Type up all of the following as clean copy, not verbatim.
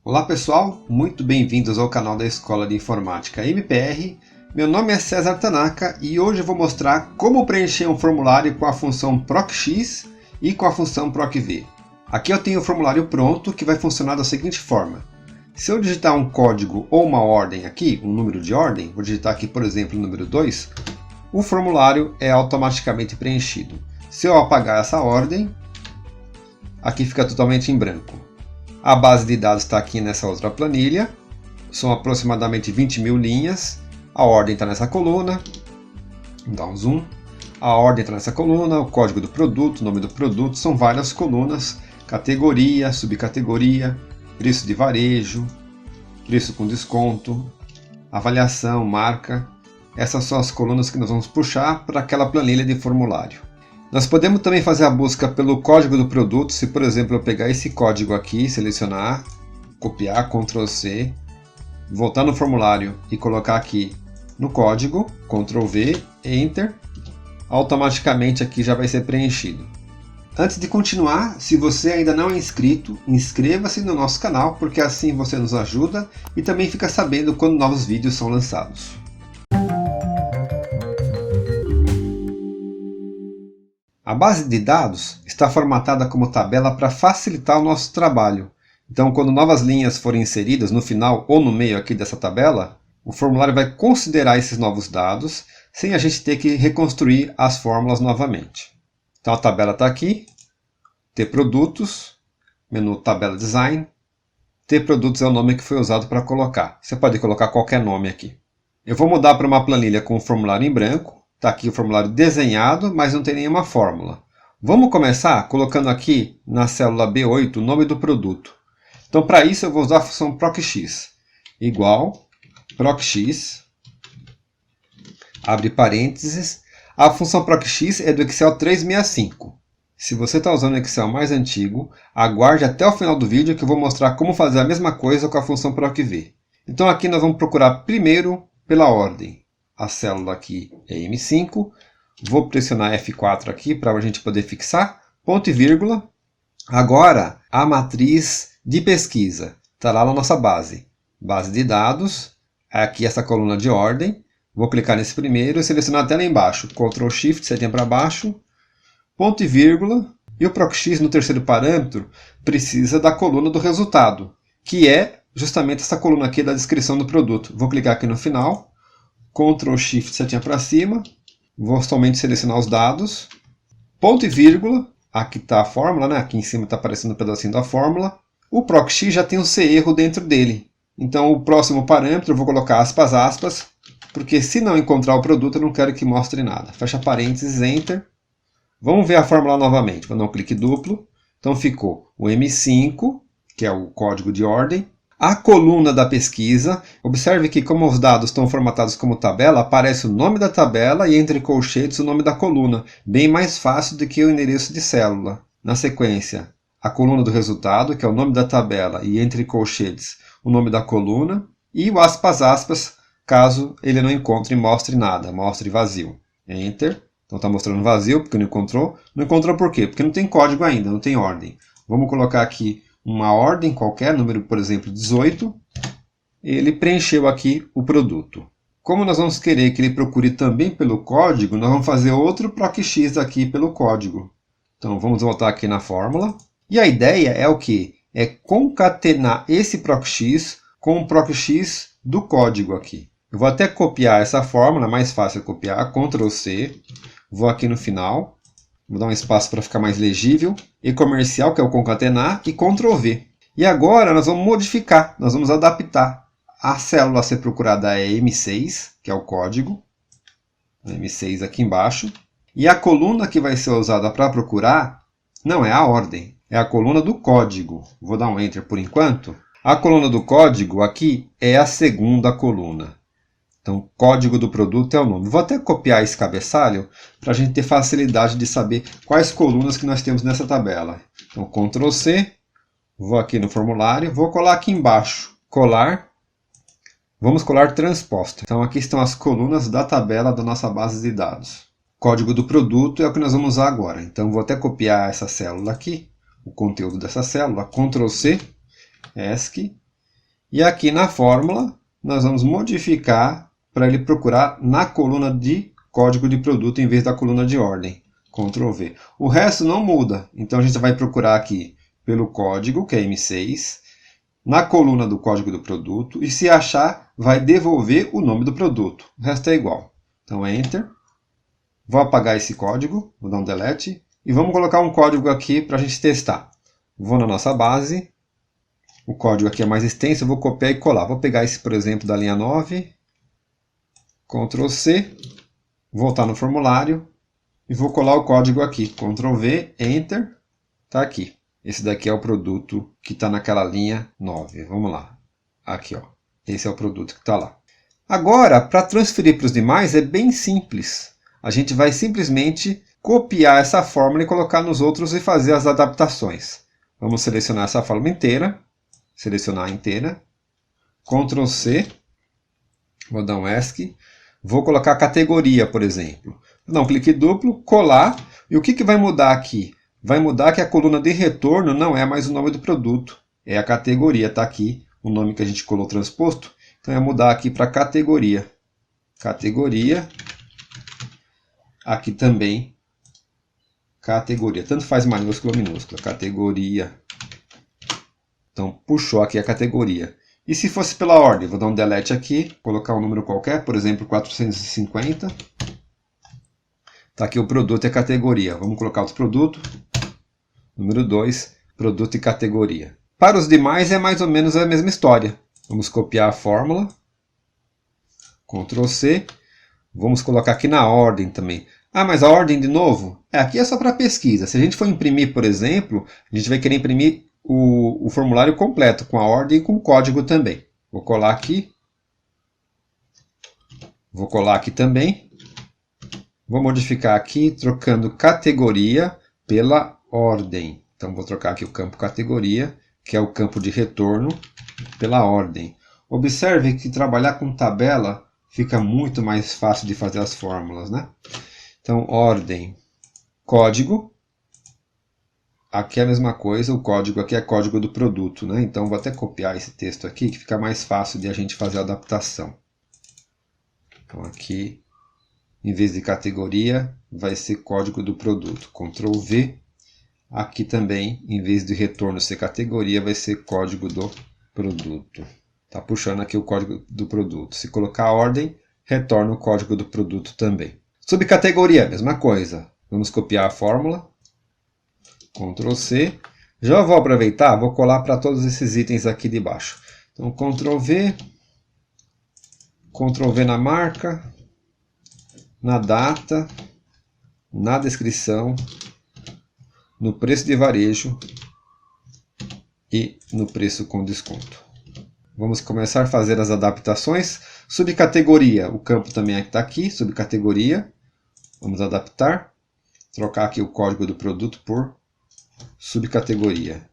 Olá pessoal, muito bem-vindos ao canal da Escola de Informática MPR. Meu nome é César Tanaka e hoje eu vou mostrar como preencher um formulário com a função procx e com a função procv. Aqui eu tenho o formulário pronto que vai funcionar da seguinte forma. Se eu digitar um código ou uma ordem aqui, um número de ordem, vou digitar aqui por exemplo o número 2, o formulário é automaticamente preenchido. Se eu apagar essa ordem, aqui fica totalmente em branco. A base de dados está aqui nessa outra planilha, são aproximadamente 20.000 linhas, a ordem está nessa coluna, vou dar um zoom, a ordem está nessa coluna, o código do produto, o nome do produto, são várias colunas, categoria, subcategoria, preço de varejo, preço com desconto, avaliação, marca, essas são as colunas que nós vamos puxar para aquela planilha de formulário. Nós podemos também fazer a busca pelo código do produto, se por exemplo eu pegar esse código aqui, selecionar, copiar, Ctrl C, voltar no formulário e colocar aqui no código, Ctrl V, Enter, automaticamente aqui já vai ser preenchido. Antes de continuar, se você ainda não é inscrito, inscreva-se no nosso canal, porque assim você nos ajuda e também fica sabendo quando novos vídeos são lançados. A base de dados está formatada como tabela para facilitar o nosso trabalho. Então, quando novas linhas forem inseridas no final ou no meio aqui dessa tabela, o formulário vai considerar esses novos dados, sem a gente ter que reconstruir as fórmulas novamente. Então a tabela está aqui, T produtos, menu tabela design, T produtos é o nome que foi usado para colocar. Você pode colocar qualquer nome aqui. Eu vou mudar para uma planilha com o formulário em branco. Está aqui o formulário desenhado, mas não tem nenhuma fórmula. Vamos começar colocando aqui na célula B8 o nome do produto. Então para isso eu vou usar a função procx, igual procx, abre parênteses. A função procx é do Excel 365. Se você está usando o Excel mais antigo, aguarde até o final do vídeo que eu vou mostrar como fazer a mesma coisa com a função procv. Então aqui nós vamos procurar primeiro pela ordem. A célula aqui é M5, vou pressionar F4 aqui para a gente poder fixar, ponto e vírgula. Agora a matriz de pesquisa está lá na nossa base. Base de dados, aqui essa coluna de ordem, vou clicar nesse primeiro e selecionar até lá embaixo, Ctrl Shift, setinha para baixo, ponto e vírgula, e o procx no terceiro parâmetro precisa da coluna do resultado, que é justamente essa coluna aqui da descrição do produto. Vou clicar aqui no final, Ctrl Shift, setinha para cima, vou somente selecionar os dados, ponto e vírgula, aqui está a fórmula, né? Aqui em cima está aparecendo um pedacinho da fórmula. O procx já tem um C-erro dentro dele, então o próximo parâmetro eu vou colocar aspas, aspas, porque se não encontrar o produto eu não quero que mostre nada. Fecha parênteses, Enter. Vamos ver a fórmula novamente, vou dar um clique duplo, então ficou o M5, que é o código de ordem, a coluna da pesquisa. Observe que como os dados estão formatados como tabela, aparece o nome da tabela e entre colchetes o nome da coluna, bem mais fácil do que o endereço de célula. Na sequência, a coluna do resultado, que é o nome da tabela, e entre colchetes o nome da coluna, e o aspas, aspas, caso ele não encontre e mostre nada, mostre vazio. Enter. Então está mostrando vazio porque não encontrou. Não encontrou por quê? Porque não tem código ainda, não tem ordem. Vamos colocar aqui uma ordem qualquer, número, por exemplo, 18, ele preencheu aqui o produto. Como nós vamos querer que ele procure também pelo código, nós vamos fazer outro procx aqui pelo código. Então vamos voltar aqui na fórmula. E a ideia é o quê? É concatenar esse procx com o procx do código aqui. Eu vou até copiar essa fórmula, é mais fácil copiar, Ctrl C, vou aqui no final. Vou dar um espaço para ficar mais legível. E comercial, que é o concatenar, e Ctrl V. E agora nós vamos modificar, nós vamos adaptar. A célula a ser procurada é M6, que é o código. M6 aqui embaixo. E a coluna que vai ser usada para procurar não é a ordem, é a coluna do código. Vou dar um Enter por enquanto. A coluna do código aqui é a segunda coluna. Então, código do produto é o nome. Vou até copiar esse cabeçalho para a gente ter facilidade de saber quais colunas que nós temos nessa tabela. Então, Ctrl C, vou aqui no formulário, vou colar aqui embaixo, colar, vamos colar transposta. Então, aqui estão as colunas da tabela da nossa base de dados. Código do produto é o que nós vamos usar agora. Então, vou até copiar essa célula aqui, o conteúdo dessa célula, Ctrl C, ESC, E aqui na fórmula, nós vamos modificar para ele procurar na coluna de código de produto em vez da coluna de ordem. Ctrl V. O resto não muda, então a gente vai procurar aqui pelo código, que é M6, na coluna do código do produto, e se achar, vai devolver o nome do produto. O resto é igual. Então, Enter. Vou apagar esse código, vou dar um Delete, e vamos colocar um código aqui para a gente testar. Vou na nossa base, o código aqui é mais extenso, eu vou copiar e colar. Vou pegar esse, por exemplo, da linha 9, Ctrl C, voltar no formulário, e vou colar o código aqui, Ctrl V, Enter, está aqui. Esse daqui é o produto que está naquela linha 9. Vamos lá. Aqui, ó. Esse é o produto que está lá. Agora, para transferir para os demais é bem simples. A gente vai simplesmente copiar essa fórmula e colocar nos outros e fazer as adaptações. Vamos selecionar essa fórmula inteira. Selecionar inteira. Ctrl C. Vou dar um ESC. Vou colocar a categoria, por exemplo. Vou dar um clique duplo, colar. E o que vai mudar aqui? Vai mudar que a coluna de retorno não é mais o nome do produto. É a categoria. Está aqui o nome que a gente colou transposto. Então é mudar aqui para categoria. Categoria. Aqui também. Categoria. Tanto faz maiúscula ou minúscula. Categoria. Então puxou aqui a categoria. E se fosse pela ordem? Vou dar um delete aqui. Colocar um número qualquer. Por exemplo, 450. Está aqui o produto e a categoria. Vamos colocar outro produto. Número 2, produto e categoria. Para os demais é mais ou menos a mesma história. Vamos copiar a fórmula. Ctrl C. Vamos colocar aqui na ordem também. Ah, mas a ordem de novo? Aqui é só para pesquisa. Se a gente for imprimir, por exemplo, a gente vai querer imprimir o formulário completo, com a ordem e com o código também. Vou colar aqui. Vou colar aqui também. Vou modificar aqui, trocando categoria pela ordem. Então, vou trocar aqui o campo categoria, que é o campo de retorno, pela ordem. Observe que trabalhar com tabela fica muito mais fácil de fazer as fórmulas, né? Então, ordem, código. Aqui é a mesma coisa, o código aqui é código do produto, né? Então, vou até copiar esse texto aqui, que fica mais fácil de a gente fazer a adaptação. Então, aqui, em vez de categoria, vai ser código do produto. Ctrl V. Aqui também, em vez de retorno ser categoria, vai ser código do produto. Está puxando aqui o código do produto. Se colocar a ordem, retorna o código do produto também. Subcategoria, mesma coisa. Vamos copiar a fórmula. Ctrl C. Já vou aproveitar, vou colar para todos esses itens aqui de baixo. Então, Ctrl V. Ctrl V na marca. Na data. Na descrição. No preço de varejo. E no preço com desconto. Vamos começar a fazer as adaptações. Subcategoria, o campo também está aqui, subcategoria. Vamos adaptar. Trocar aqui o código do produto por subcategoria.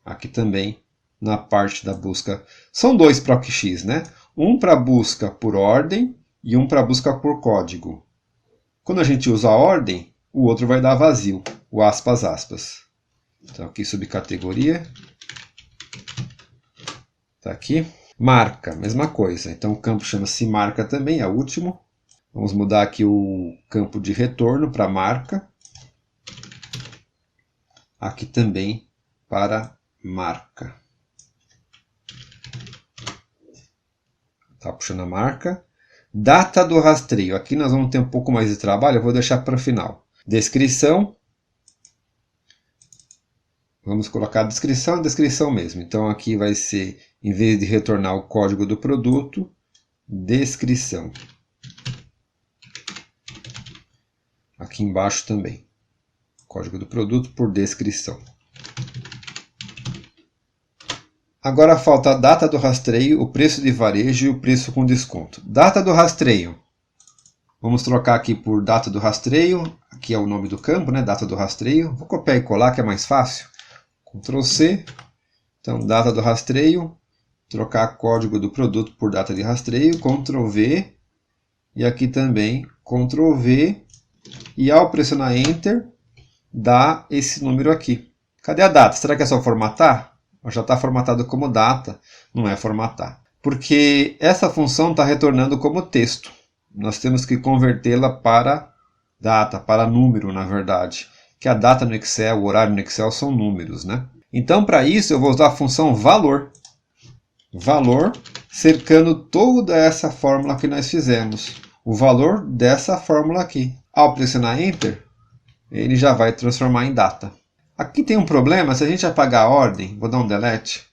Aqui também, na parte da busca. São dois PROC-X, né? Um para busca por ordem e um para busca por código. Quando a gente usa a ordem, o outro vai dar vazio, o aspas, aspas. Então aqui subcategoria. Está aqui. Marca, mesma coisa. Então o campo chama-se marca também, é o último. Vamos mudar aqui o campo de retorno para marca. Aqui também para marca. Está puxando a marca. Data do rastreio. Aqui nós vamos ter um pouco mais de trabalho, eu vou deixar para o final. Descrição. Vamos colocar a descrição, descrição mesmo. Então aqui vai ser, em vez de retornar o código do produto, descrição. Aqui embaixo também. Código do produto por descrição. Agora falta a data do rastreio, o preço de varejo e o preço com desconto. Data do rastreio. Vamos trocar aqui por data do rastreio. Aqui é o nome do campo, né? Data do rastreio. Vou copiar e colar, que é mais fácil. Ctrl C. Então, data do rastreio. Trocar código do produto por data de rastreio. Ctrl V. E aqui também Ctrl V. E ao pressionar Enter, dá esse número aqui. Cadê a data? Será que é só formatar? Já está formatado como data, não é formatar. Porque essa função está retornando como texto. Nós temos que convertê-la para data, para número, na verdade. Que a data no Excel, o horário no Excel são números, né? Então, para isso, eu vou usar a função valor. Valor, cercando toda essa fórmula que nós fizemos. O valor dessa fórmula aqui. Ao pressionar Enter, ele já vai transformar em data. Aqui tem um problema, se a gente apagar a ordem, vou dar um delete,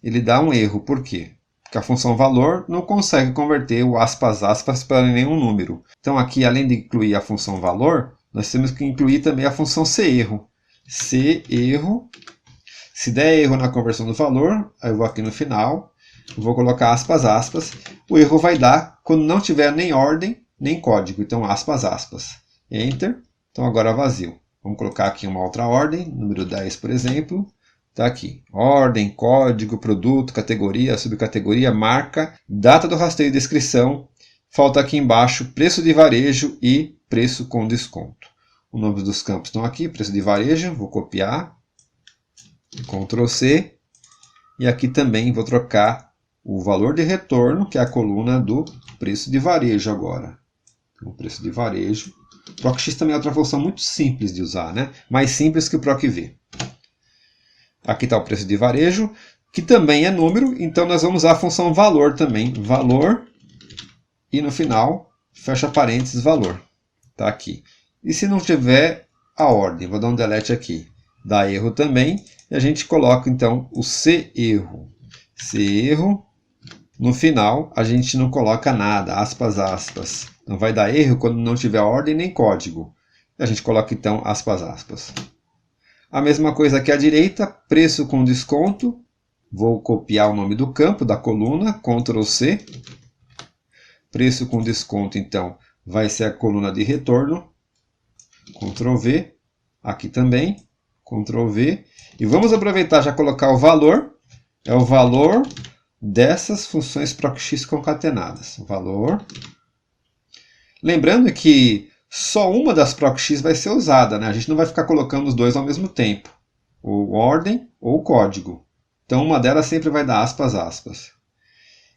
ele dá um erro. Por quê? Porque a função valor não consegue converter o aspas para nenhum número. Então aqui, além de incluir a função valor, nós temos que incluir também a função serro. Serro. Se der erro na conversão do valor, aí eu vou aqui no final, vou colocar aspas. O erro vai dar quando não tiver nem ordem, nem código. Então aspas. Enter. Então agora vazio. Vamos colocar aqui uma outra ordem, número 10, por exemplo. Está aqui. Ordem, código, produto, categoria, subcategoria, marca, data do rastreio e descrição. Falta aqui embaixo preço de varejo e preço com desconto. Os nomes dos campos estão aqui, preço de varejo, vou copiar. Ctrl C. E aqui também vou trocar o valor de retorno, que é a coluna do preço de varejo agora. Então, preço de varejo. PROC-X também é outra função muito simples de usar, né? Mais simples que o PROC-V. Aqui está o preço de varejo, que também é número, então nós vamos usar a função valor também. Valor, e no final, fecha parênteses, valor. Está aqui. E se não tiver a ordem, vou dar um delete aqui. Dá erro também, e a gente coloca então o serro. Serro, no final a gente não coloca nada, aspas. Não vai dar erro quando não tiver ordem nem código. A gente coloca então aspas. A mesma coisa aqui à direita, preço com desconto. Vou copiar o nome do campo, da coluna, Ctrl C. Preço com desconto, então, vai ser a coluna de retorno. Ctrl V. Aqui também, Ctrl V. E vamos aproveitar já colocar o valor. É o valor dessas funções PROC-X concatenadas. Valor. Lembrando que só uma das PROC-X vai ser usada, né? A gente não vai ficar colocando os dois ao mesmo tempo. Ou ordem ou código. Então uma delas sempre vai dar aspas.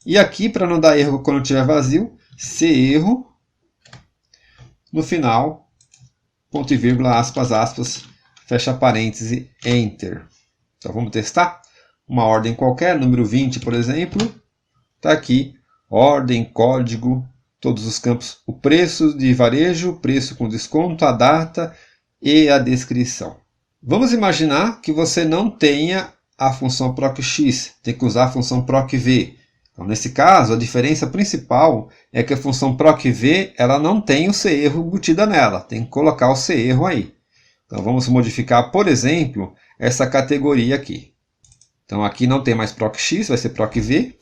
E aqui, para não dar erro quando tiver vazio, serro. No final, ponto e vírgula, aspas, fecha parêntese, Enter. Então vamos testar? Uma ordem qualquer, número 20, por exemplo. Está aqui, ordem, código, todos os campos, o preço de varejo, preço com desconto, a data e a descrição. Vamos imaginar que você não tenha a função PROC-X, tem que usar a função PROC-V. Então, nesse caso, a diferença principal é que a função PROC-V ela não tem o serro embutida nela, tem que colocar o serro aí. Então vamos modificar, por exemplo, essa categoria aqui. Então aqui não tem mais PROC-X, vai ser PROC-V.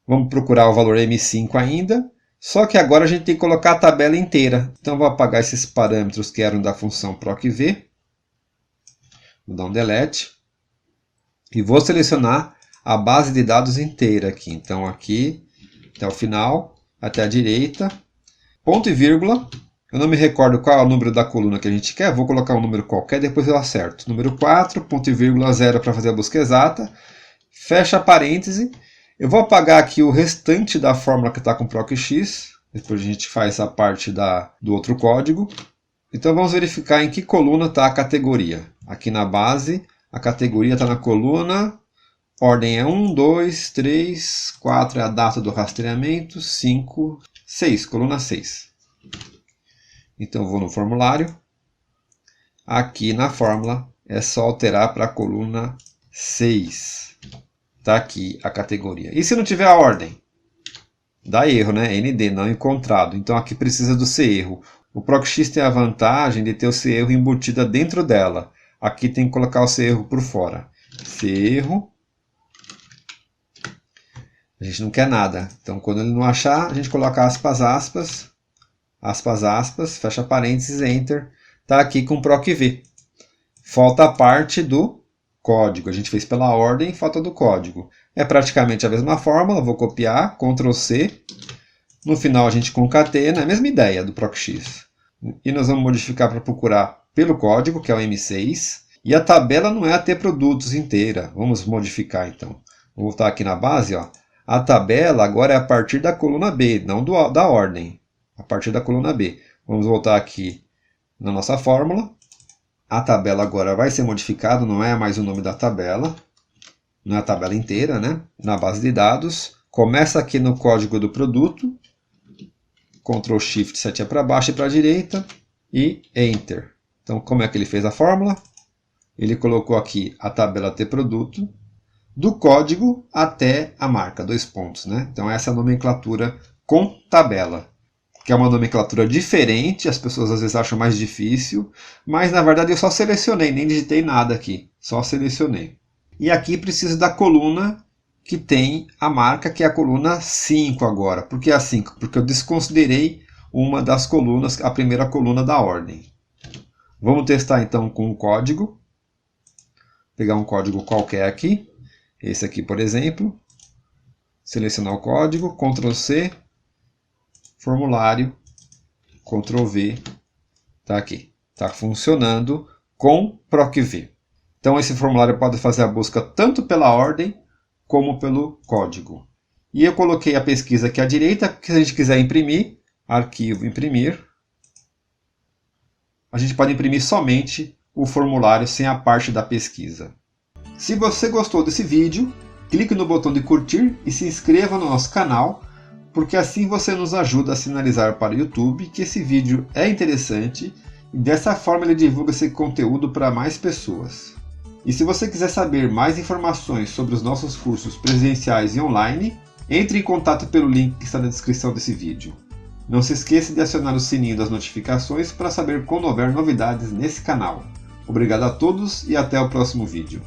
Vamos procurar o valor M5 ainda, só que agora a gente tem que colocar a tabela inteira. Então vou apagar esses parâmetros que eram da função PROC-V. Vou dar um delete. E vou selecionar a base de dados inteira aqui. Então aqui, até o final, até a direita, ponto e vírgula. Eu não me recordo qual é o número da coluna que a gente quer, vou colocar um número qualquer, depois eu acerto. Número 4, ponto e vírgula 0 para fazer a busca exata. Fecha parêntese. Eu vou apagar aqui o restante da fórmula que está com PROC-X. Depois a gente faz a parte do outro código. Então vamos verificar em que coluna está a categoria. Aqui na base, a categoria está na coluna. Ordem é 1, 2, 3, 4 é a data do rastreamento, 5, 6, coluna 6. Então vou no formulário. Aqui na fórmula é só alterar para a coluna 6. Está aqui a categoria. E se não tiver a ordem? Dá erro, né? ND, não encontrado. Então aqui precisa do serro. O PROC-X tem a vantagem de ter o serro embutida dentro dela. Aqui tem que colocar o serro por fora. Serro. A gente não quer nada. Então quando ele não achar, a gente coloca aspas, fecha parênteses, Enter. Está aqui com PROC-V. Falta a parte do código. A gente fez pela ordem, falta do código. É praticamente a mesma fórmula. Vou copiar, Ctrl C. No final a gente concatena, é a mesma ideia do PROC-X. E nós vamos modificar para procurar pelo código, que é o M6. E a tabela não é a ter produtos inteira. Vamos modificar então. Vou voltar aqui na base. Ó. A tabela agora é a partir da coluna B, não da ordem. A partir da coluna B. Vamos voltar aqui na nossa fórmula. A tabela agora vai ser modificada, não é mais o nome da tabela. Não é a tabela inteira, né? Na base de dados. Começa aqui no código do produto. Ctrl Shift setinha para baixo e para a direita. E Enter. Então, como é que ele fez a fórmula? Ele colocou aqui a tabela de produto, do código até a marca, 2 pontos, né? Então essa é a nomenclatura com tabela, que é uma nomenclatura diferente, as pessoas às vezes acham mais difícil, mas na verdade eu só selecionei, nem digitei nada aqui, só selecionei. E aqui preciso da coluna que tem a marca, que é a coluna 5 agora. Por que a 5? Porque eu desconsiderei uma das colunas, a primeira coluna da ordem. Vamos testar então com o código. Pegar um código qualquer aqui, esse aqui por exemplo, selecionar o código, Ctrl C, formulário, Ctrl V, está aqui, está funcionando com PROC-V. Então esse formulário pode fazer a busca tanto pela ordem como pelo código. E eu coloquei a pesquisa aqui à direita, porque se a gente quiser imprimir, arquivo, imprimir, a gente pode imprimir somente o formulário sem a parte da pesquisa. Se você gostou desse vídeo, clique no botão de curtir e se inscreva no nosso canal, porque assim você nos ajuda a sinalizar para o YouTube que esse vídeo é interessante e dessa forma ele divulga esse conteúdo para mais pessoas. E se você quiser saber mais informações sobre os nossos cursos presenciais e online, entre em contato pelo link que está na descrição desse vídeo. Não se esqueça de acionar o sininho das notificações para saber quando houver novidades nesse canal. Obrigado a todos e até o próximo vídeo.